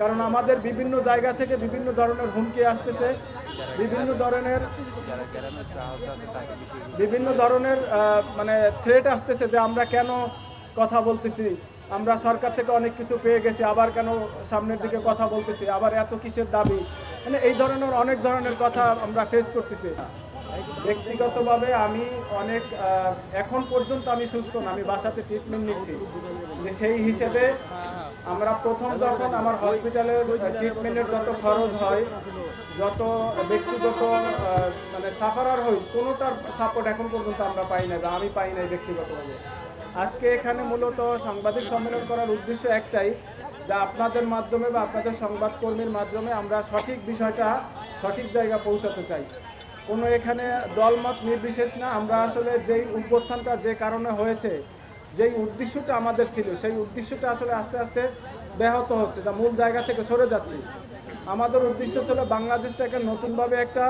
কারণ আমাদের বিভিন্ন জায়গা থেকে বিভিন্ন ধরনের হুমকি আসতেছে, বিভিন্ন ধরনের মানে থ্রেট আসতেছে যে আমরা কেন কথা বলতেছি, আমরা সরকার থেকে অনেক কিছু পেয়ে গেছি, আবার কেন সামনের দিকে কথা বলতেছি, আবার এত কিসের দাবি, মানে এই ধরনের অনেক ধরনের কথা আমরা ফেস করতেছি। ব্যক্তিগতভাবে আমি অনেক এখন পর্যন্ত আমি সুস্থ না, আমি বাসাতে ট্রিটমেন্ট নিচ্ছি। যে সেই হিসেবে আমরা প্রথম যখন আমার হসপিটালের ট্রিটমেন্টের যত খরচ হয়, যত ব্যক্তিগত মানে সাফারার হই, কোনোটার সাপোর্ট এখন পর্যন্ত আমরা পাই না বা আমি পাই নাই ব্যক্তিগতভাবে। আজকে এখানে মূলত সাংবাদিক সম্মেলন করার উদ্দেশ্য একটাই, যা আপনাদের মাধ্যমে বা আপনাদের সংবাদকর্মীর মাধ্যমে আমরা সঠিক বিষয়টা সঠিক জায়গায় পৌঁছাতে চাই। কোনো এখানে দলমত নির্বিশেষ না, আমরা আসলে যেই অভ্যুত্থানটা যে কারণে হয়েছে, যেই উদ্দেশ্যটা আমাদের ছিল, সেই উদ্দেশ্যটা আসলে আস্তে আস্তে ব্যাহত হচ্ছে, যা মূল জায়গা থেকে সরে যাচ্ছি। আমাদের উদ্দেশ্য ছিল বাংলাদেশটাকে নতুনভাবে একটা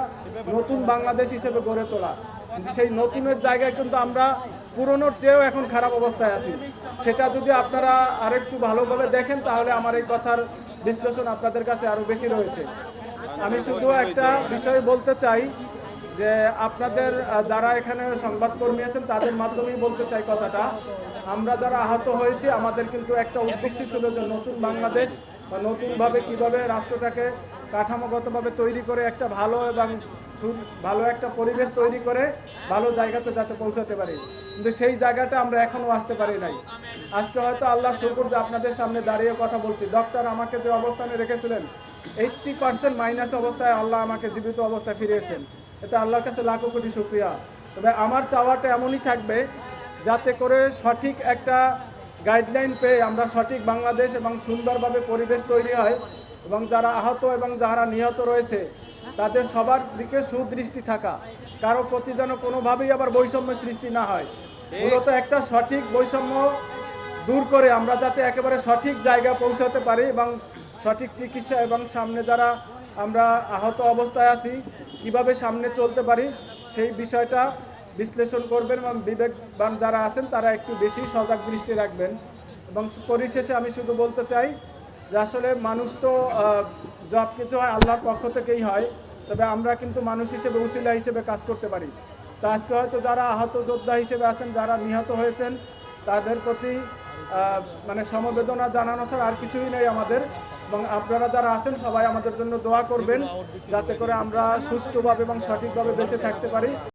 নতুন বাংলাদেশ হিসেবে গড়ে তোলা, কিন্তু সেই নতুনের জায়গায় কিন্তু আমরা পুরনোর চেয়েও এখন খারাপ অবস্থায় আছি। সেটা যদি আপনারা আরেকটু ভালোভাবে দেখেন তাহলে আমার এই কথার বিশ্লেষণ আপনাদের কাছে আরও বেশি রয়েছে। আমি শুধু একটা বিষয় বলতে চাই যে আপনাদের যারা এখানে সংবাদকর্মী আছেন তাদের মাধ্যমেই বলতে চাই কথাটা, আমরা যারা আহত হয়েছি আমাদের কিন্তু একটা উদ্দেশ্য ছিল যে নতুন বাংলাদেশ বা নতুনভাবে কিভাবে রাষ্ট্রটাকে কাঠামোগতভাবে তৈরি করে একটা ভালো এবং ভালো একটা পরিবেশ তৈরি করে ভালো জায়গাতে যাতে পৌঁছাতে পারি, কিন্তু সেই জায়গাটা আমরা এখনও আসতে পারি নাই। আজকে হয়তো আল্লাহ শুকর যে আপনাদের সামনে দাঁড়িয়ে কথা বলছি। ডক্টর আমাকে যে অবস্থানে রেখেছিলেন 80% মাইনাস অবস্থায় আল্লাহ আমাকে জীবিত অবস্থায় ফিরিয়েছেন, এটা আল্লাহর কাছে লাখো কোটি শুকরিয়া। তবে আমার চাওয়াটা এমনই থাকবে যাতে করে সঠিক একটা গাইডলাইন পেয়ে আমরা সঠিক বাংলাদেশ এবং সুন্দরভাবে পরিবেশ তৈরি হয়, এবং যারা আহত এবং যারা নিহত রয়েছে তাদের সবার দিকে সুদৃষ্টি থাকা, কারো প্রতি যেন কোনোভাবেই আবার বৈষম্য সৃষ্টি না হয়। মূলত একটা সঠিক বৈষম্য দূর করে আমরা যাতে একেবারে সঠিক জায়গায় পৌঁছাতে পারি এবং সঠিক চিকিৎসা এবং সামনে যারা আমরা আহত অবস্থায় আছি কিভাবে সামনে চলতে পারি সেই বিষয়টা বিশ্লেষণ করবেন এবং বিবেকবান যারা আছেন তারা একটু বেশি সজাগ দৃষ্টি রাখবেন। এবং পরিশেষে আমি শুধু বলতে চাই যে আসলে মানুষ তো সব কিছু হয় আল্লাহর পক্ষ থেকেই হয়, তবে আমরা কিন্তু মানুষ হিসেবে উসিলা হিসেবে কাজ করতে পারি। তো আজকে হয়তো যারা আহত যোদ্ধা হিসেবে আছেন, যারা নিহত হয়েছেন, তাদের প্রতি মানে সমবেদনা জানানো ছাড়া আর কিছুই নেই আমাদের। এবং আপনারা যারা আছেন সবাই আমাদের জন্য দোয়া করবেন যাতে করে আমরা সুষ্ঠুভাবে এবং সঠিকভাবে বেঁচে থাকতে পারি।